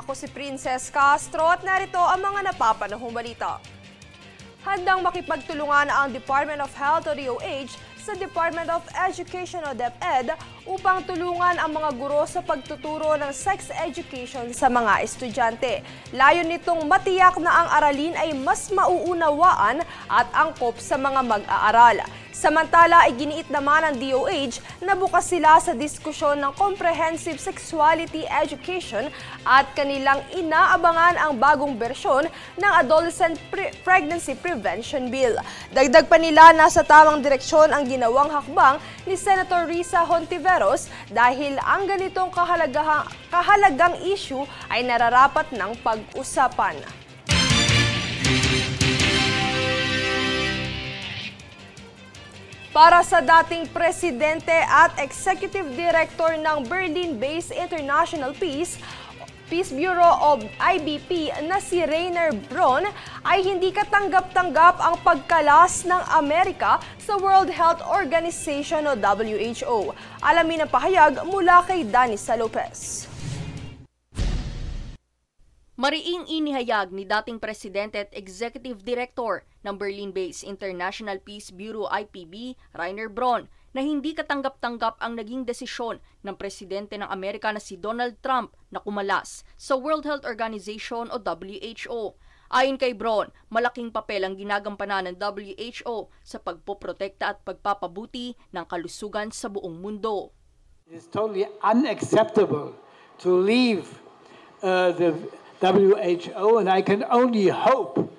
Ako si Princess Castro at narito ang mga napapanahong balita. Handang makipagtulungan ang Department of Health o DOH sa Department of Education o DepEd upang tulungan ang mga guro sa pagtuturo ng sex education sa mga estudyante. Layon nitong matiyak na ang aralin ay mas mauunawaan at angkop sa mga mag-aaral. Samantala, iginiit naman ng DOH na bukas sila sa diskusyon ng comprehensive sexuality education at kanilang inaabangan ang bagong bersyon ng Adolescent Pregnancy Prevention Bill. Dagdag pa nila nasa tamang direksyon ang ginawang hakbang ni Senator Risa Hontiveros dahil ang ganitong kahalagang issue ay nararapat ng pag-usapan. Para sa dating presidente at executive director ng Berlin-based International Peace Bureau o IBP na si Rainer Braun, ay hindi katanggap-tanggap ang pagkalas ng Amerika sa World Health Organization o WHO. Alamin ang pahayag mula kay Danisa Lopez. Mariing inihayag ni dating presidente at executive director ng Berlin-based International Peace Bureau IPB, Rainer Braun, na hindi katanggap-tanggap ang naging desisyon ng presidente ng Amerika na si Donald Trump na kumalas sa World Health Organization o WHO. Ayon kay Braun, malaking papel ang ginagampanan ng WHO sa pagpoprotekta at pagpapabuti ng kalusugan sa buong mundo. It is totally unacceptable to leave the WHO, and I can only hope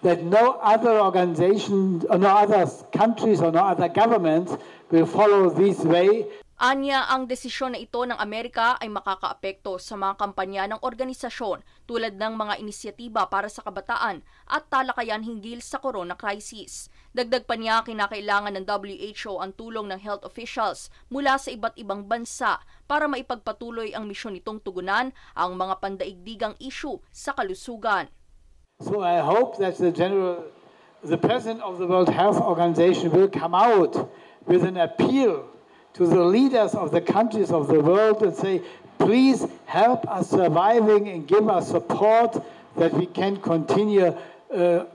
that no other organization, or no other countries, or no other governments will follow this way. Anya, ang desisyon na ito ng Amerika ay makakaapekto sa mga kampanya ng organisasyon tulad ng mga inisyatiba para sa kabataan at talakayan hinggil sa corona crisis. Dagdag pa niya, kinakailangan ng WHO ang tulong ng health officials mula sa iba't ibang bansa para maipagpatuloy ang misyon nitong tugunan ang mga pandaigdigang issue sa kalusugan. So I hope that the President of the World Health Organization will come out with an appeal to the leaders of the countries of the world and say, please help us surviving and give us support that we can continue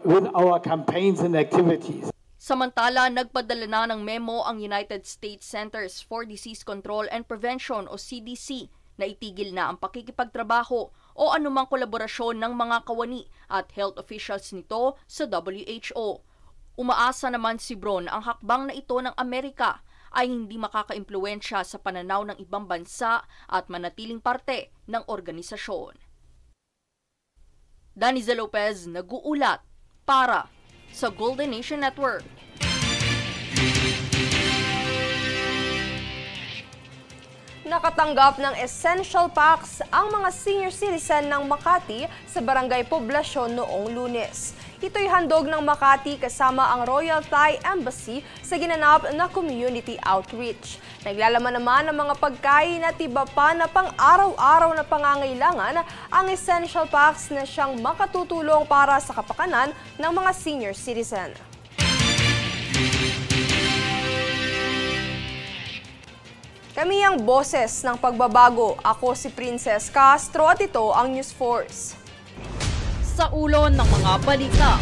with our campaigns and activities. Samantala, nagpadala na ng memo ang United States Centers for Disease Control and Prevention o CDC na itigil na ang pakikipagtrabaho o anumang kolaborasyon ng mga kawani at health officials nito sa WHO. Umaasa naman si Braun ang hakbang na ito ng Amerika ay hindi makakaimpluwensya sa pananaw ng ibang bansa at manatiling parte ng organisasyon. Danisa Lopez, nag-uulat para sa Golden Nation Network. Nakatanggap ng essential packs ang mga senior citizen ng Makati sa Barangay Poblasyon noong Lunes. Ito'y handog ng Makati kasama ang Royal Thai Embassy sa ginanap na community outreach. Naglalaman naman ng mga pagkain at iba pa na pang-araw-araw na pangangailangan ang essential packs na siyang makatutulong para sa kapakanan ng mga senior citizen. Kami ang boses ng pagbabago. Ako si Princess Castro at ito ang News Force. Sa ulo ng mga balita,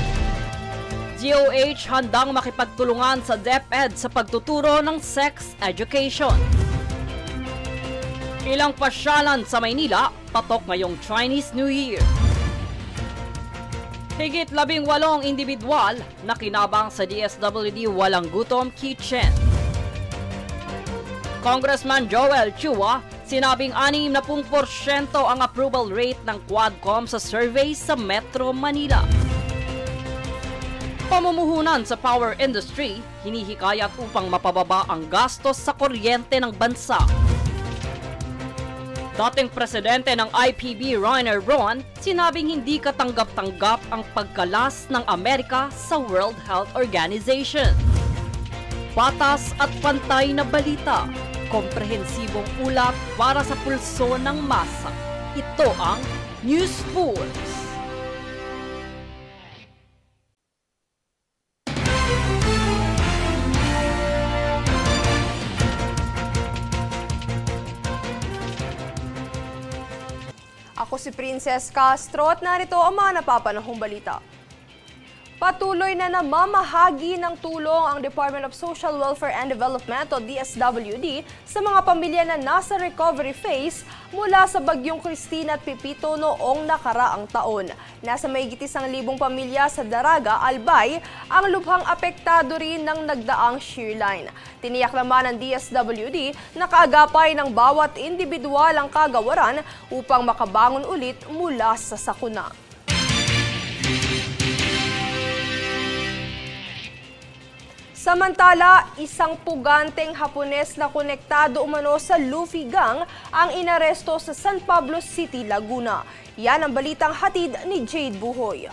DOH handang makipagtulungan sa DepEd sa pagtuturo ng sex education. Ilang pasyalan sa Maynila, patok ngayong Chinese New Year. Higit 18 individual na kinabang sa DSWD Walang Gutom Kitchen. Congressman Joel Chua, sinabing 60% ang approval rate ng Quadcom sa survey sa Metro Manila. Pamumuhunan sa power industry, hinihikayat upang mapababa ang gastos sa kuryente ng bansa. Dating presidente ng IPB Rainer Braun, sinabing hindi katanggap-tanggap ang pagkalas ng Amerika sa World Health Organization. Patas at pantay na balita, komprehensibong ulat para sa pulso ng masa. Ito ang News Force. Ako Ako si Princess Castro at narito ang mga napapanahong balita. Patuloy na namamahagi ng tulong ang Department of Social Welfare and Development o DSWD sa mga pamilya na nasa recovery phase mula sa bagyong Christina at Pipito noong nakaraang taon. Nasa mahigit 1,000 pamilya sa Daraga, Albay ang lubhang apektado rin ng nagdaang shear line. Tiniyak naman ng DSWD na kaagapay ng bawat individual ang kagawaran upang makabangon ulit mula sa sakuna. Samantala, isang puganteng Hapones na konektado umano sa Luffy Gang ang inaresto sa San Pablo City, Laguna. Yan ang balitang hatid ni Jade Buhoy.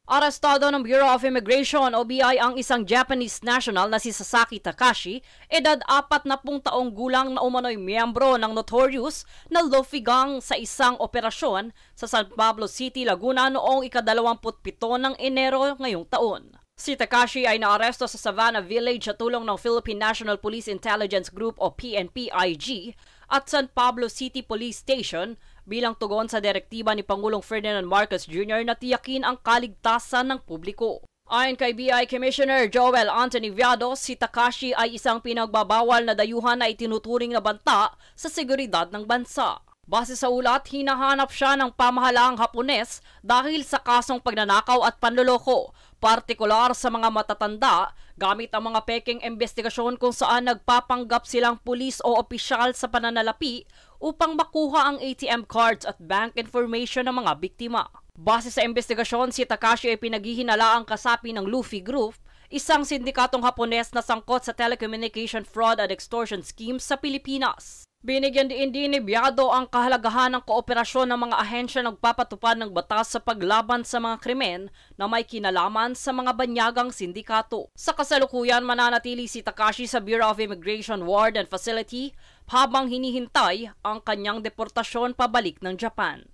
Arestado ng Bureau of Immigration o BI ang isang Japanese national na si Sasaki Takashi, edad 40 taong gulang na umano'y miyembro ng notorious na Luffy Gang sa isang operasyon sa San Pablo City, Laguna noong ika-27 ng Enero ngayong taon. Si Takashi ay naaresto sa Savannah Village sa tulong ng Philippine National Police Intelligence Group o PNP-IG at San Pablo City Police Station bilang tugon sa direktiba ni Pangulong Ferdinand Marcos Jr. na tiyakin ang kaligtasan ng publiko. Ayon kay BI Commissioner Joel Anthony Viado, si Takashi ay isang pinagbabawal na dayuhan na itinuturing na banta sa seguridad ng bansa. Base sa ulat, hinahanap siya ng pamahalaang Hapones dahil sa kasong pagnanakaw at panloloko, partikular sa mga matatanda, gamit ang mga peking investigasyon kung saan nagpapanggap silang pulis o opisyal sa pananalapi upang makuha ang ATM cards at bank information ng mga biktima. Base sa investigasyon, si Takashi ay pinaghihinalaang kasapi ng Luffy Group, isang sindikatong Hapones na sangkot sa telecommunication fraud at extortion schemes sa Pilipinas. Binigyan din ni Biado ang kahalagahan ng kooperasyon ng mga ahensya nagpapatupad ng batas sa paglaban sa mga krimen na may kinalaman sa mga banyagang sindikato. Sa kasalukuyan, mananatili si Takashi sa Bureau of Immigration Ward and Facility habang hinihintay ang kanyang deportasyon pabalik ng Japan.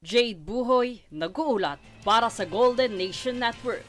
Jade Buhoy, nag-uulat para sa Golden Nation Network.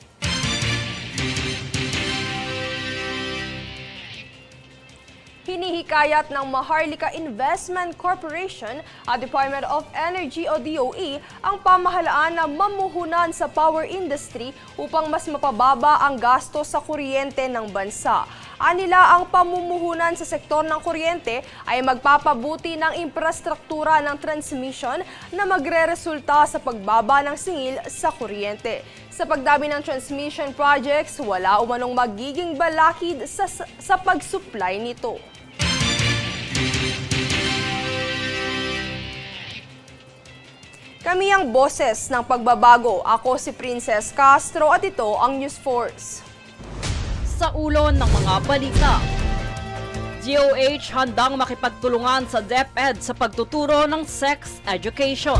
Hinihikayat ng Maharlika Investment Corporation at Department of Energy o DOE ang pamahalaan na mamuhunan sa power industry upang mas mapababa ang gasto sa kuryente ng bansa. Anila ang pamumuhunan sa sektor ng kuryente ay magpapabuti ng infrastruktura ng transmission na magreresulta sa pagbaba ng singil sa kuryente. Sa pagdami ng transmission projects, wala umanong magiging balakid sa pag-supply nito. Kami ang boses ng pagbabago. Ako si Princess Castro at ito ang News Force. Sa ulo ng mga balita, DOH handang makipagtulungan sa DepEd sa pagtuturo ng sex education.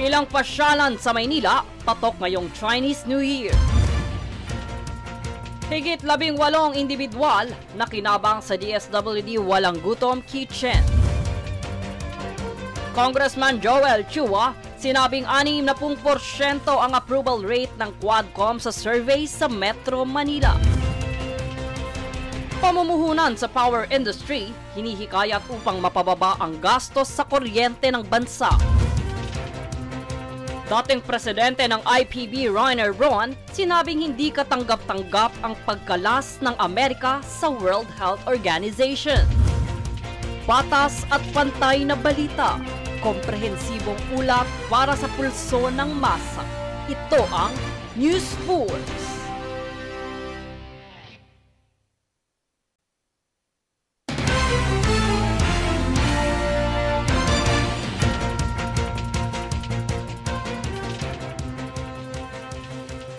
Ilang pasyalan sa Maynila, patok ngayong Chinese New Year. Higit 18 individual na kinabang sa DSWD Walang Gutom Kitchen. Congressman Joel Chua, sinabing 60% ang approval rate ng Quadcom sa survey sa Metro Manila. Pamumuhunan sa power industry, hinihikayat upang mapababa ang gastos sa kuryente ng bansa. Dating presidente ng IPB Rainer Ron, sinabing hindi katanggap-tanggap ang pagkalas ng Amerika sa World Health Organization. Patas at pantay na balita, komprehensibong ulat para sa pulso ng masa. Ito ang News Force.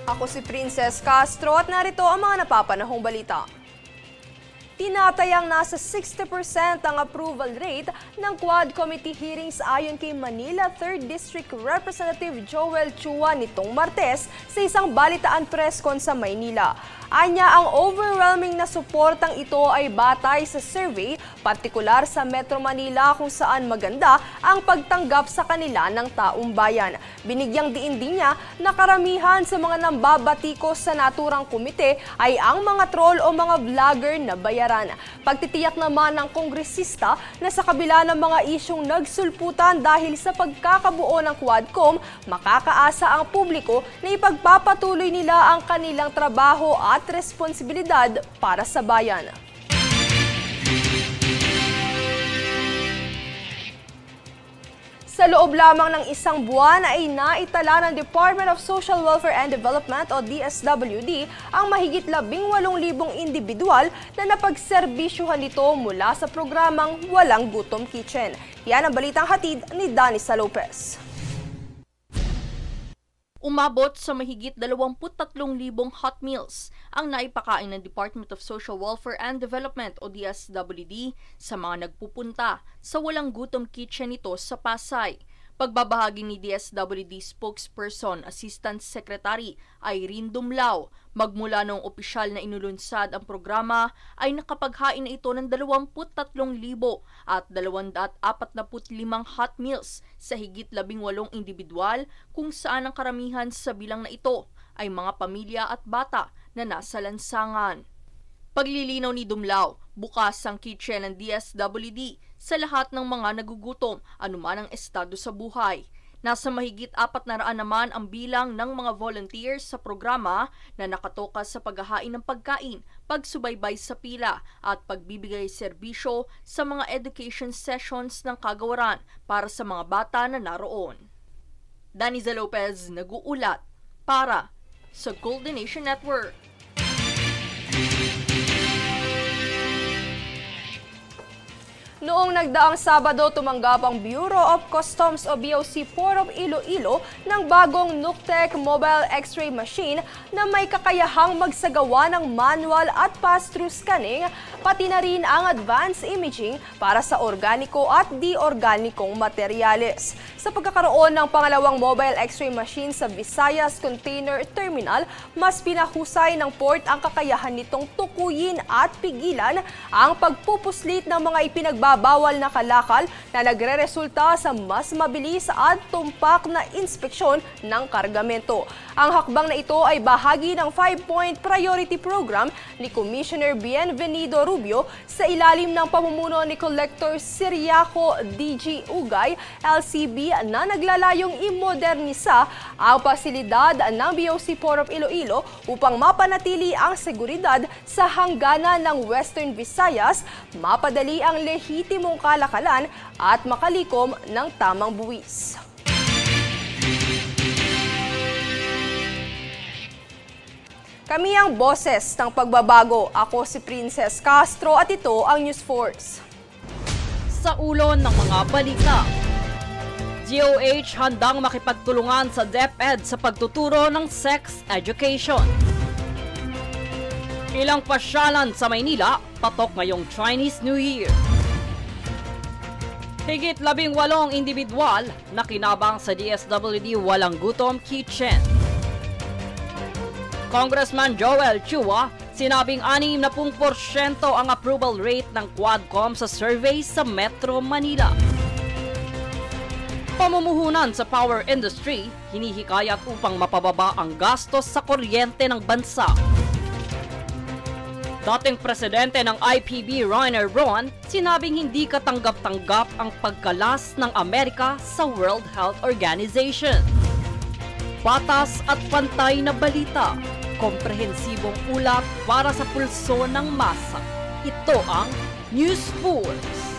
Ako si Princess Castro at narito ang mga napapanahong balita. Tinatayang nasa 60% ang approval rate ng Quad Committee hearings ayon kay Manila 3rd District Representative Joel Chua nitong Martes sa isang balitaan press con sa Maynila. Anya, ang overwhelming na suportang ito ay batay sa survey, partikular sa Metro Manila kung saan maganda ang pagtanggap sa kanila ng taong bayan. Binigyang diin din niya na karamihan sa mga nambabatikos sa naturang komite ay ang mga troll o mga vlogger na bayaran. kapalaran. Pagtitiyak naman ng kongresista na sa kabila ng mga isyong nagsulputan dahil sa pagkakabuo ng Quadcom, makakaasa ang publiko na ipagpapatuloy nila ang kanilang trabaho at responsibilidad para sa bayan. Sa loob lamang ng isang buwan ay naitala ng Department of Social Welfare and Development o DSWD ang mahigit 18,000 individual na napagserbisyuhan nito mula sa programang Walang Gutom Kitchen. Yan ang balitang hatid ni Danisa Lopez. Umabot sa mahigit 23,000 hot meals ang naipakain ng Department of Social Welfare and Development o DSWD sa mga nagpupunta sa Walang Gutom Kitchen nito sa Pasay. Pagbabahagi ni DSWD spokesperson Assistant Secretary Irene Dumlao, magmula noong opisyal na inulunsad ang programa ay nakapaghain na ito ng 23,245 hot meals sa higit 18 individual kung saan ang karamihan sa bilang na ito ay mga pamilya at bata na nasa lansangan. Paglilinaw ni Dumlao, bukas ang kitchen ng DSWD sa lahat ng mga nagugutom anuman ang estado sa buhay. Nasa mahigit 400 naman ang bilang ng mga volunteers sa programa na nakatoka sa paghahain ng pagkain, pagsubaybay sa pila at pagbibigay serbisyo sa mga education sessions ng kagawaran para sa mga bata na naroon. Danisa Lopez, nag-uulat para sa Golden Nation Network. Noong nagdaang Sabado, tumanggap ang Bureau of Customs o BOC Port of Iloilo ng bagong Nuctec Mobile X-ray Machine na may kakayahang magsagawa ng manual at pass-through scanning, pati na rin ang advanced imaging para sa organiko at di-organikong materyales. Sa pagkakaroon ng pangalawang mobile X-ray machine sa Visayas Container Terminal, mas pinahusay ng port ang kakayahan nitong tukuyin at pigilan ang pagpupuslit ng mga ipinagbabawal na kalakal na nagreresulta sa mas mabilis at tumpak na inspeksyon ng kargamento. Ang hakbang na ito ay bahagi ng 5-point priority program ni Commissioner Bienvenido Rubio sa ilalim ng pamumuno ni Collector Siriaco DG Ugay, LCB, na naglalayong imodernisa ang pasilidad ng BOC Port of Iloilo upang mapanatili ang seguridad sa hangganan ng Western Visayas, mapadali ang lehitimong kalakalan at makalikom ng tamang buwis. Kami ang boses ng pagbabago. Ako si Princess Castro at ito ang News Force. Sa ulo ng mga balita, DOH handang makipagtulungan sa DepEd sa pagtuturo ng sex education. Ilang pasyalan sa Maynila, patok ngayong Chinese New Year. Higit 18 individual na kinabang sa DSWD Walang Gutom Kitchen. Congressman Joel Chua, sinabing 60% ang approval rate ng Quadcom sa survey sa Metro Manila. Pamumuhunan sa power industry, hinihikayat upang mapababa ang gastos sa kuryente ng bansa. Dating presidente ng IPB Rainer Braun, sinabing hindi katanggap-tanggap ang pagkalas ng Amerika sa World Health Organization. Patas at pantay na balita, komprehensibong ulat para sa pulso ng masa. Ito ang News Force.